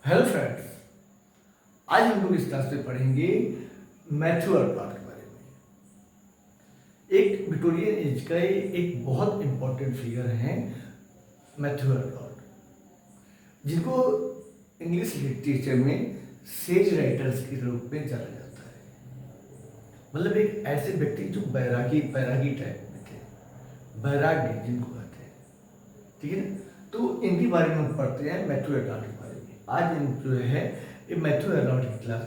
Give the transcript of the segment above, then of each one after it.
Hello friends, आज हम लोग इस क्लास में पढ़ेंगे मैथ्यू अर्नॉल्ट के बारे में। एक विक्टोरियन एज का एक बहुत इंपॉर्टेंट फिगर है मैथ्यू अर्नॉल्ट, जिनको इंग्लिश लिटरेचर में सेज राइटर्स के रूप में जाना जाता है। मतलब एक ऐसे व्यक्ति जो बैरागी टाइप में थे, बैरागी जिनको कहते हैं, ठीक है ना। तो इनके बारे में हम पढ़ते हैं मैथ्यू अर्नॉल्ट के बारे में। आज इन जो है ये मैथ्यू अर्नॉल्ट की क्लास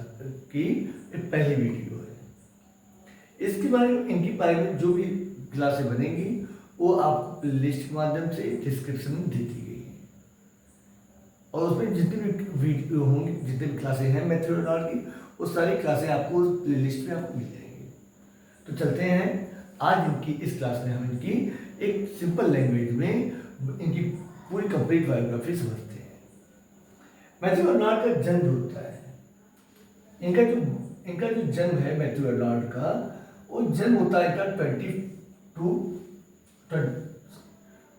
की पहली वीडियो है। इसके बारे में इनके बारे में जो भी क्लासें बनेंगी वो आपको प्लेलिस्ट के माध्यम से डिस्क्रिप्शन में दे दी गई है, और उसमें जितनी भी वीडियो होंगी, जितनी भी क्लासें हैं मैथ्यू अर्नॉल्ट की, वो सारी क्लासें आपको उस प्लेलिस्ट में आपको मिल जाएंगी। तो चलते हैं, आज इनकी इस क्लास में हम इनकी एक सिंपल लैंग्वेज में इनकी पूरी कंप्लीट बायोग्राफी समझते हैं। मैथ्यू अर्नॉल्ट का जन्म जो होता है, इनका जो जन्म है मैथ्यू अर्नॉल्ट का, वो जन्म होता है इनका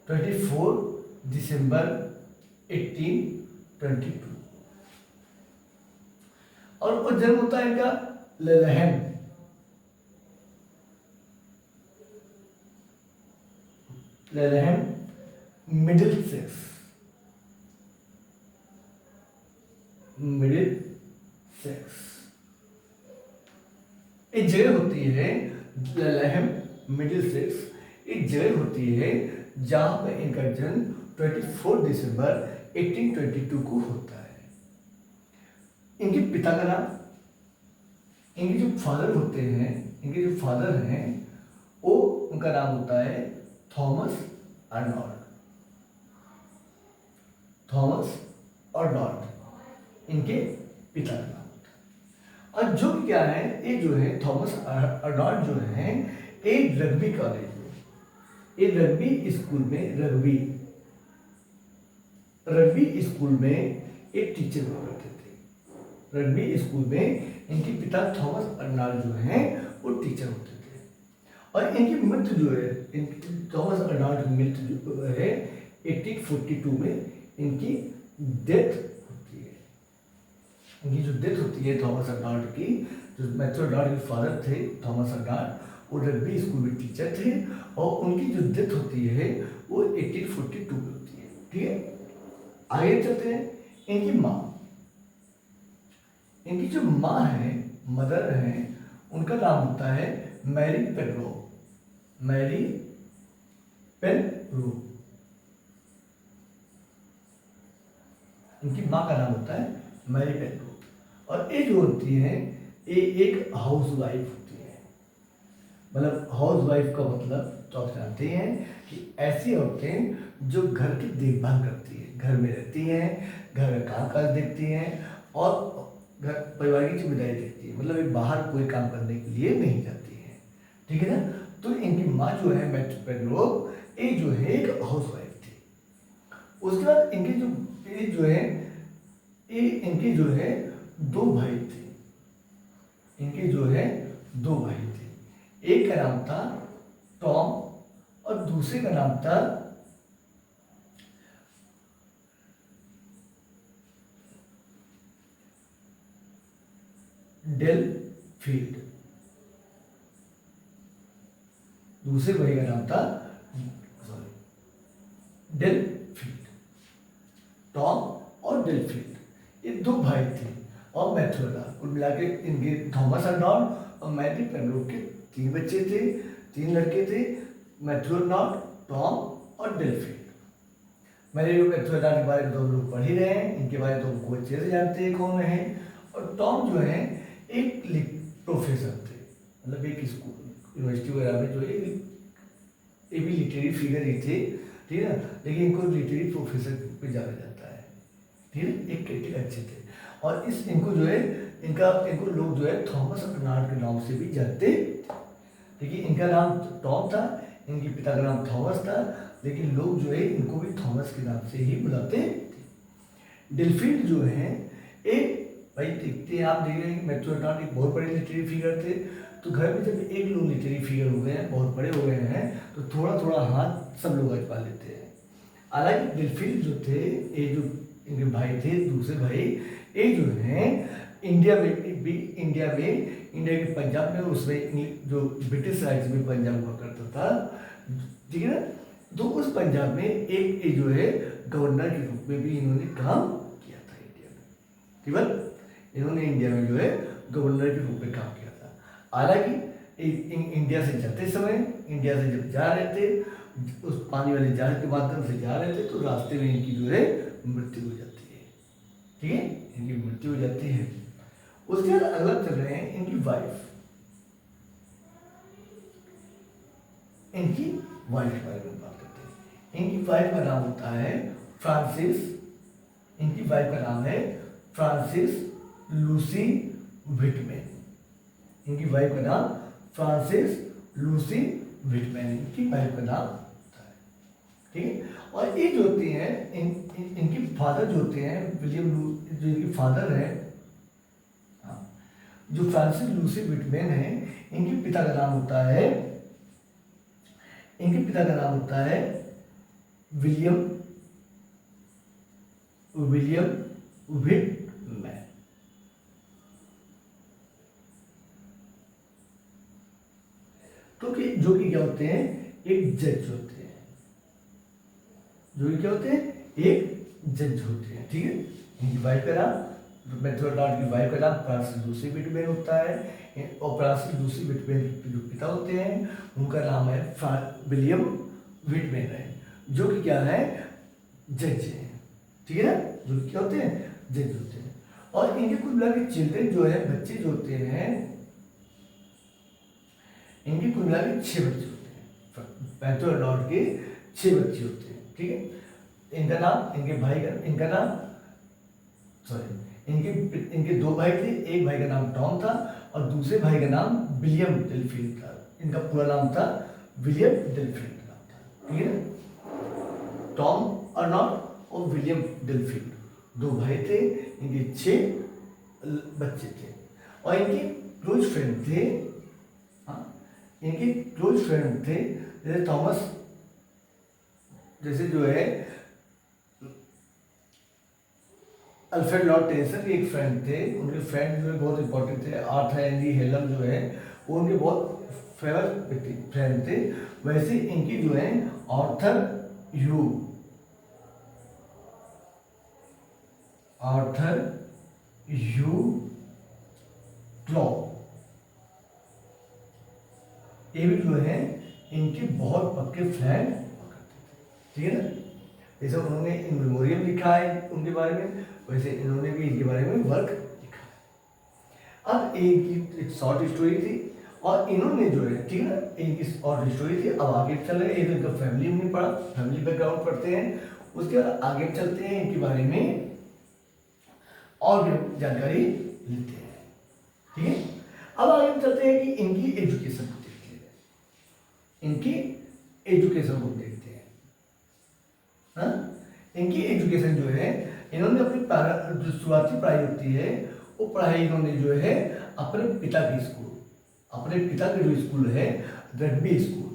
24 दिसंबर 1822, और वो जन्म होता है इनका लेलहम मिडिलसेक्स एक जगह होती है लेलहम मिडिलसेक्स, एक जगह होती है जहां पर इनका जन्म 24 दिसंबर 1822 को होता है। इनके पिता का नाम, इनके जो फादर होते हैं, इनके जो फादर हैं वो उनका नाम होता है थॉमस अर्नॉल्ट, इनके पिता का नाम होता है। और जो क्या है, ये जो है थॉमस अर्नॉल्ट जो है एक रग्बी कॉलेज में, एक रग्बी स्कूल में एक टीचर हुआ करते थे। रग्बी स्कूल में इनके पिता थॉमस अर्नॉल्ट जो हैं वो टीचर होते थे, और इनकी मृत्यु जो है, थॉमस अर्नॉल्ट की मृत्यु जो है 1842 में इनकी डेथ होती है। इनकी जो डेथ होती है थॉमस अर्नॉल्ट की, जो मैथ्यू अर्नॉल्ट के फादर थे थॉमस अर्नॉल्ट, वो रग्बी स्कूल में टीचर थे, और उनकी जो डेथ होती है वो 1842 में होती है। ठीक है, आगे चलते हैं। इनकी जो माँ है, मदर है, उनका नाम होता है मैरी पेनरो। इनकी माँ का नाम होता है मैरी पेनरो, और ये जो होती है ये एक हाउस वाइफ होती है। मतलब हाउस वाइफ का मतलब तो आप जानते हैं कि ऐसी औरतें जो घर की देखभाल करती है, घर में रहती हैं, घर का कामकाज देखती हैं, और घर परिवार की जिम्मेदारी देखती है। मतलब ये बाहर कोई काम करने के लिए नहीं जाती है, ठीक है ना। तो इनकी माँ जो है मैरी पेनरो, ये जो है एक हाउस वाइफ थी। उसके बाद इनके जो है दो भाई थे। एक का नाम था टॉम और दूसरे का नाम था डेलफील्ड। दूसरे भाई का नाम था डेलफील्ड। टॉम और डेलफील्ड, ये दो भाई थे, और मैथ्यू अर्नॉल्ट, कुल मिला के इनके थॉमस अर्नॉल्ट और मैरी पेनरो के 3 बच्चे थे, 3 लड़के थे, मैथ्यू अर्नॉल्ट, टॉम और डेलफील्ड। मैथ्यू अर्नॉल्ट के बारे में तो लोग पढ़ ही रहे हैं, इनके बारे में तो हमको अच्छे से जानते हैं कौन है। और टॉम जो है एक प्रोफेसर थे, मतलब एक स्कूल यूनिवर्सिटी वगैरह में जो है ये भी लिटरेरी फिगर ही थे, ठीक है ना, लेकिन इनको लिटरेरी प्रोफेसर पे जाना जाता है, ठीक है। एक क्रिटिक अच्छे थे, और इनको लोग जो है थॉमस अर्नॉल्ट के नाम से भी जानते थे। देखिए, इनका नाम टॉम था, इनके पिता का नाम थॉमस था, लेकिन लोग जो है इनको भी थॉमस के नाम से ही बुलाते थे। डेलफील्ड जो है एक भाई, देखते हैं, आप देख रहे हैं कि मैथ्यू अर्नॉल्ट एक बहुत बड़े लिटरेरी फिगर थे। तो घर में जब एक लोग लिटरेरी फिगर हो गए हैं, बहुत बड़े हो गए हैं, तो थोड़ा थोड़ा हाथ सब लोग आजमा लेते हैं। हालांकि डेलफील्ड जो थे, ये जो इनके भाई थे, दूसरे भाई। ये जो है इंडिया में भी, इंडिया के पंजाब में, उसमें जो ब्रिटिश राज में पंजाब हुआ करता था, ठीक है ना। तो उस पंजाब में एक ये जो है गवर्नर के रूप में भी इन्होंने काम किया था इंडिया में। केवल इन्होंने इंडिया में जो है गवर्नर के रूप में काम किया था। हालांकि इंडिया से जाते समय, इंडिया से जब जा रहे थे, उस पानी वाले जहाज के माध्यम से जा रहे थे, तो रास्ते में इनकी जो है मृत्यु हो जाती है। ठीक है, इनकी मृत्यु हो जाती है। उसके बाद अगला चल रहे हैं इनकी वाइफ। इनकी वाइफ के बारे में बात करते हैं। इनकी वाइफ का नाम होता है फ्रांसिस। इनकी वाइफ का नाम है फ्रांसिस लूसी विटमैन। इनकी वाइफ का नाम फ्रांसिस लूसी विटमैन, इनकी वाइफ का नाम होता है। ठीक है, और ये जो होती हैं इनके फादर जो होते हैं विलियम जो इनके फादर है, जो फ्रांसिस लूसी विटमैन है, इनके पिता का नाम होता है, इनके पिता का नाम होता है विलियम विटमैन। तो कि जो कि क्या होते हैं, एक जज होते हैं। जो कि क्या होते हैं, एक जज होते हैं। ठीक है, इनकी वाइफ का नाम, मैथ्यू अर्नाल्ड की वाइफ का नाम फ्रांसिस लूसी विटमैन होता है, और फ्रांसिस लूसी विटमैन के जो पिता होते हैं उनका नाम है विलियम विटमैन है, जो कि क्या है, जज है। ठीक है ना, जो क्या होते हैं, जज होते हैं। और इनके कुल मिला के चिल्ड्रन जो है, बच्चे जो होते हैं, इनके कुल मिला के 6 बच्चे होते हैं। मैथ्यू अर्नाल्ड के 6 बच्चे होते हैं। ठीक है, इनका नाम, इनके भाई का, इनका नाम, सॉरी, इनके 2 भाई थे। एक भाई का नाम टॉम था और दूसरे भाई का नाम विलियम डेलफिन था। इनका पूरा नाम था विलियम डेलफिन का नाम था। ठीक है, टॉम अर्नाल्ड और विलियम डेलफिन 2 भाई थे। इनके 6 बच्चे थे और इनके क्लोज फ्रेंड थे। इनके क्लोज फ्रेंड थे जैसे थॉमस, जैसे जो है अल्फ्रेड लॉर्ड टेनिसन एक फ्रेंड थे। उनके फ्रेंड जो है बहुत इंपॉर्टेंट थे। आर्थर हेनरी हेलम जो है वो उनके बहुत फेवरेट फ्रेंड थे। वैसे इनकी जो है आर्थर ह्यू क्लॉ, ये भी जो है इनके बहुत पक्के फ्रेंड। ठीक है ना, जैसे उन्होंने इन मेमोरियम लिखा है उनके बारे में, वैसे इन्होंने भी इनके बारे में वर्क लिखा है। अब एक शॉर्ट स्टोरी थी और इन्होंने जो है, ठीक है ना, इनकी शॉर्ट स्टोरी थी। अब आगे चल रहे हैं, इनका फैमिली में पढ़ा, फैमिली बैकग्राउंड पढ़ते हैं। उसके बाद आगे चलते हैं, इनके बारे में और भी जानकारी लेते हैं। ठीक है, अब आगे चलते हैं कि इनकी एजुकेशन को देखते हैं। इनकी एजुकेशन को देखते हैं। हाँ, इनकी एजुकेशन जो है, इन्होंने अपनी जो शुरुआती पढ़ाई होती है वो पढ़ाई इन्होंने जो है अपने पिता की स्कूल, अपने पिता का जो स्कूल है रग्बी स्कूल,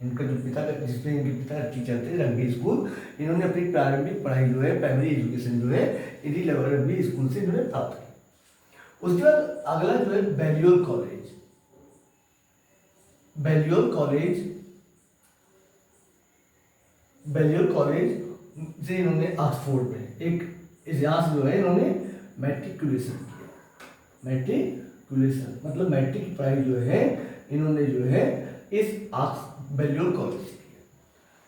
इनका जो पिता का, जिसमें इनके पिता टीचर थे, रग्बी स्कूल, इन्होंने अपनी प्रारंभिक पढ़ाई जो है, प्राइमरी एजुकेशन जो है इन्हीं रग्बी स्कूल से इन्होंने प्राप्त की। उसके बाद अगला जो है बैलियोर कॉलेज। बैलियोर कॉलेज से इन्होंने ऑक्सफोर्ड में एक इतिहास जो है इन्होंने मैट्रिकुलेशन किया। मैट्रिकुलेशन मतलब मैट्रिक की पढ़ाई जो है इन्होंने जो है इस बैलियोर कॉलेज से किया।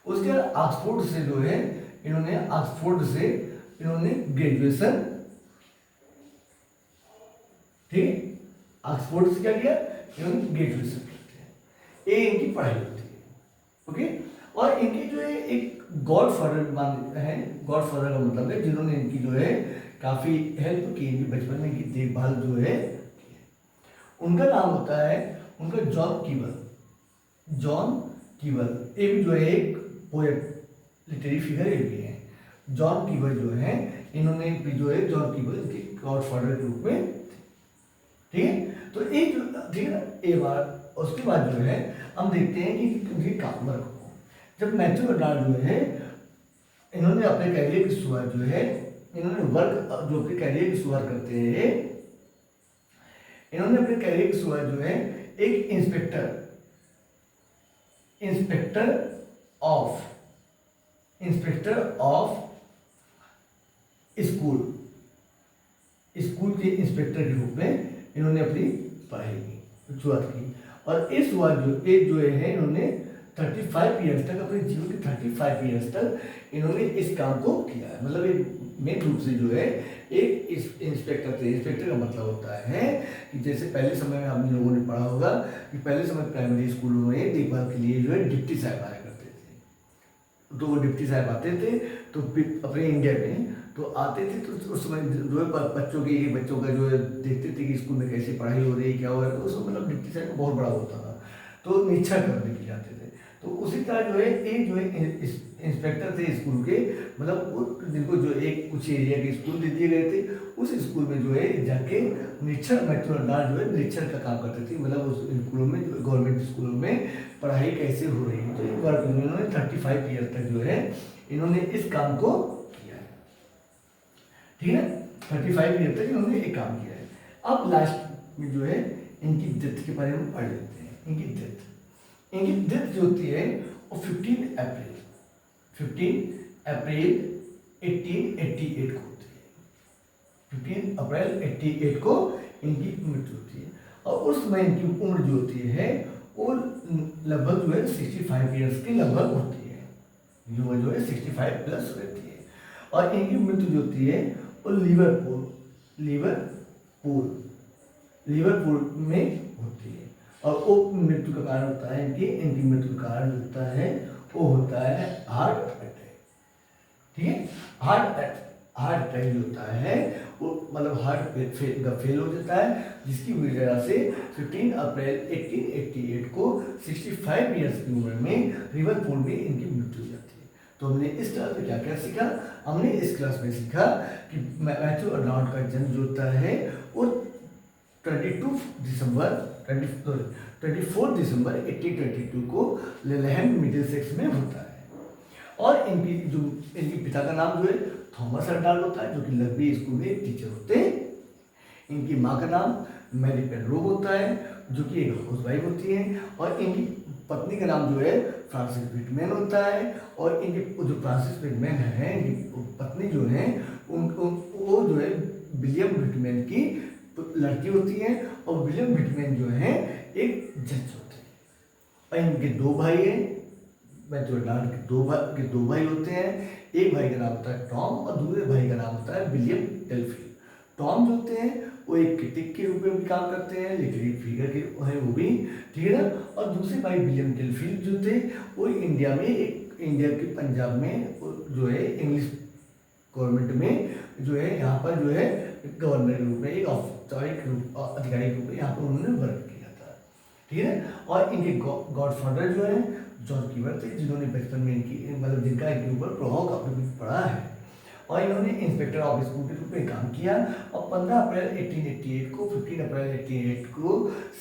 उसके बाद ऑक्सफोर्ड से जो है इन्होंने ग्रेजुएशन, ठीक, ऑक्सफोर्ड से क्या किया, इन्होंने ग्रेजुएशन करते हैं। ये इनकी पढ़ाई होती है। ओके, और इनकी जो है एक गॉड फादर है। गॉड फादर का मतलब है जिन्होंने इनकी जो है काफ़ी हेल्प की, इनकी बचपन में इनकी देखभाल जो है की है। उनका नाम होता है, उनका जॉन कीबल। ये भी जो है एक पोएट, लिटरेरी फिगर ये भी है। जॉन कीबल जो है, इन्होंने भी जो है जॉन कीबल के गॉड फादर के रूप में, ठीक है। तो एक, ठीक है ना, एक बार उसके बाद जो है हम देखते हैं कि उनकी कामर को, जब मैथ्यू अर्नाल्ड जो है इन्होंने अपने कैरियर की शुरुआत जो है इन्होंने वर्क जो अपने कैरियर की शुरुआत करते हैं, इन्होंने अपने कैरियर की शुरुआत जो है एक इंस्पेक्टर ऑफ स्कूल के इंस्पेक्टर के रूप में इन्होंने अपनी पढ़ाई की शुरुआत की। और इस एज जो है इन्होंने 35 ईयर्स तक, अपने जीवन के 35 ईयर्स तक इन्होंने इस काम को किया है। मतलब एक मेन रूप से जो है एक इंस्पेक्टर थे। इंस्पेक्टर का मतलब होता है कि जैसे पहले समय में हम लोगों ने पढ़ा होगा कि पहले समय प्राइमरी स्कूलों में देखभाल के लिए जो है डिप्टी साहब आया करते थे। तो वो डिप्टी साहब आते थे तो अपने इंडिया में तो आते थे, तो उस समय जो है बच्चों का जो है देखते थे कि स्कूल में कैसी पढ़ाई हो रही है, क्या हो रहा है। तो उसमें मतलब डिप्टी साहब का बहुत बड़ा होता था, तो निरीक्षण करने के जाते थे। तो उसी तरह जो है एक जो है इंस्पेक्टर थे स्कूल के, मतलब जिनको जो एक कुछ एरिया के स्कूल दे दिए गए थे, उस स्कूल में जो है जाके निरीक्षण जो है निरीक्षण का काम करते थे। मतलब उस स्कूलों में, गवर्नमेंट स्कूलों में पढ़ाई कैसे हो रही है। तो एक बार इन्होंने 35 ईयर तक जो है इन्होंने इस काम को किया है, ठीक है। 35 ईयर तक इन्होंने एक काम किया है। अब लास्ट में जो है इनकी डेथ के बारे में पढ़ लेते हैं। इनकी डेथ जो होती है वो 15 अप्रैल 1888 को होती है। 15 अप्रैल 88 को इनकी मृत्यु होती है। और उस समय इनकी उम्र जो होती है वो लगभग जो है 65 ईयर्स की लगभग होती है, जो है 65 प्लस रहती है। और इनकी मृत्यु जो होती है वो लिवरपूल में होती है। और वो मृत्यु का कारण होता है इनकी मृत्यु का कारण होता है वो होता है हार्ट अटैक, ठीक है। हार्ट अटैक जो होता है वो मतलब हार्ट फेल हो जाता है, जिसकी वजह से 15 अप्रैल 1888 को 65 ईयर्स की उम्र में लिवरपूल में इनकी मृत्यु हो जाती है। तो हमने इस क्लास में क्या क्या सीखा? हमने इस क्लास में सीखा कि मैथ्यू अर्नाल्ड का जन्म जो होता है वो 24 दिसंबर 1822 को लेलहैम मिडिलसेक्स में होता है। और इनकी पिता का नाम जो है थॉमस अर्नाल्ड होता है, जो कि रग्बी स्कूल में एक टीचर होते हैं। इनकी माँ का नाम मैरी पेनरोव होता है, जो कि एक हाउसवाइफ होती है। और इनकी पत्नी का नाम जो है फ्रांसिस विटमैन होता है। और इनकी जो फ्रांसिस विटमैन है, इनकी पत्नी जो है वो जो है विलियम विटमैन की लड़की होती है। और विलियम विटमैन जो है एक जज होते हैं। और इनके 2 भाई हैं, मैथ्यू अर्नाल्ड के दो भाई होते हैं। एक भाई का नाम होता है टॉम और दूसरे भाई का नाम होता है विलियम डेलफिल। टॉम जो होते हैं वो एक क्रिटिक के रूप में भी काम करते हैं, लिटरेरी फिगर के हैं वो भी, ठीक है ना। और दूसरे भाई विलियम डेलफिल जो थे वो इंडिया के पंजाब में जो है इंग्लिश गवर्नमेंट में जो है यहाँ पर जो है गवर्नर के रूप में एक औपचारिक अधिकारी के रूप में यहाँ पर उन्होंने वर्क किया था, ठीक है। और इनके गॉडफादर जो है जॉन कीवर थे, जिन्होंने बचपन में मतलब जिनका इनके ऊपर प्रभाव काफी पड़ा है। और इन्होंने इंस्पेक्टर ऑफ स्कूल के रूप में काम किया। और 15 अप्रैल 1888 को 15 अप्रैल 1888 को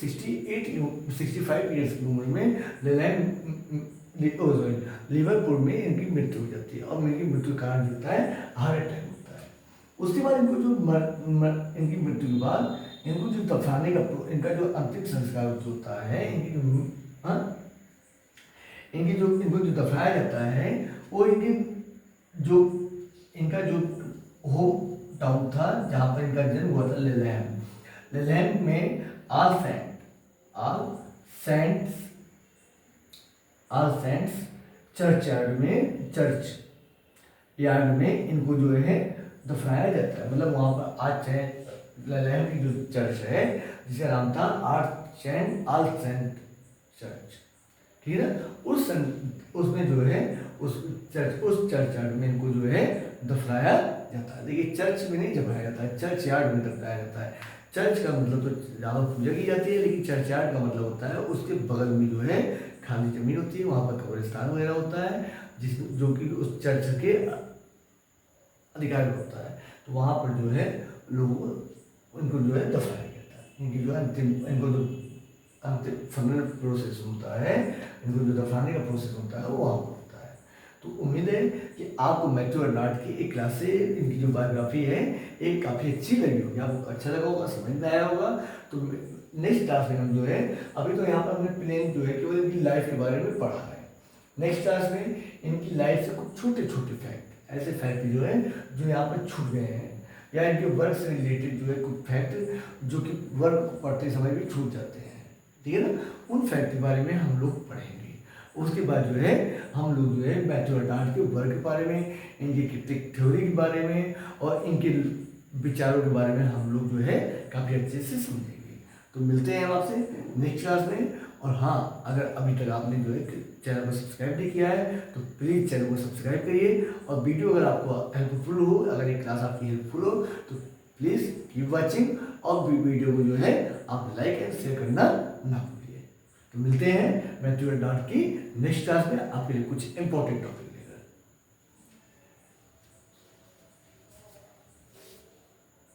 65 ईयर्स की उम्र में लिवरपूल में इनकी मृत्यु हो जाती है। और इनकी मृत्यु का कारण जो होता है हार्ट अटैक होता है। उसके बाद इनको जो इनकी मृत्यु के बाद इनको जो दफनाने का इनका जो अंतिम संस्कार होता है, इनको जो दफनाया जाता है वो इनका जो होम टाउन था जहाँ पर इनका जन्म हुआ था लेलहैम में ऑल सेंट्स चर्च यार्ड में इनको जो है दफनाया जाता है। मतलब वहाँ पर आज लेलहैम की जो चर्च है जिसका नाम था ऑल सेंट चर्च, ठीक है ना। उसमें जो है उस चर्च यार्ड में इनको जो है दफनाया जाता है। देखिए चर्च में नहीं दफनाया जाता है, चर्च यार्ड में दफनाया जाता है। चर्च का मतलब तो ज़्यादा पूजा की जाती है, लेकिन चर्च यार्ड का मतलब होता है उसके बगल में जो है खाली जमीन होती है, वहाँ पर कब्रिस्तान वगैरह होता है जो कि उस चर्च के अधिकार में होता है। तो वहाँ पर जो है इनको जो है दफनाया जाता है। इनकी जो अंतिम फनल प्रोसेस होता है, इनको जो दफनाने का प्रोसेस होता है वो वहाँ पर होता है। तो उम्मीद है कि आपको मैथ्यू अर्नाल्ड की एक क्लास से इनकी जो बायोग्राफी है एक काफ़ी अच्छी लगी होगी, आपको अच्छा लगा होगा, समझ में आया होगा। तो नेक्स्ट क्लास में हम जो है, अभी तो यहाँ पर हमने प्लेन जो है केवल इनकी लाइफ के बारे में पढ़ा है। नेक्स्ट क्लास में इनकी लाइफ से कुछ छोटे छोटे फैक्ट, ऐसे फैक्ट जो है जो यहाँ पर छूट गए हैं, या इनके वर्क से रिलेटेड जो है कुछ फैक्ट जो कि वर्क पढ़ते समय भी छूट जाते हैं, ठीक है ना, उन फैक्ट के बारे में हम लोग पढ़ेंगे। उसके बाद जो है हम लोग जो है मैथ्यू अर्नाल्ड के वर्क के बारे में, इनकी क्रिटिक थ्योरी के बारे में और इनके विचारों के बारे में हम लोग जो है काफ़ी अच्छे से समझेंगे। तो मिलते हैं हम आपसे नेक्स्ट क्लास में। और हाँ, अगर अभी तक आपने जो है चैनल को सब्सक्राइब नहीं किया है तो प्लीज़ चैनल को सब्सक्राइब करिए, और वीडियो अगर आपको हेल्पफुल हो, अगर ये क्लास आपकी हेल्पफुल हो तो प्लीज़ कीप वाचिंग, और वीडियो को जो है आप लाइक एंड शेयर करना ना भूलिए। तो मिलते हैं मैथ्यू अर्नाल्ड की नेक्स्ट क्लास में आपके लिए कुछ इंपॉर्टेंट टॉपिक।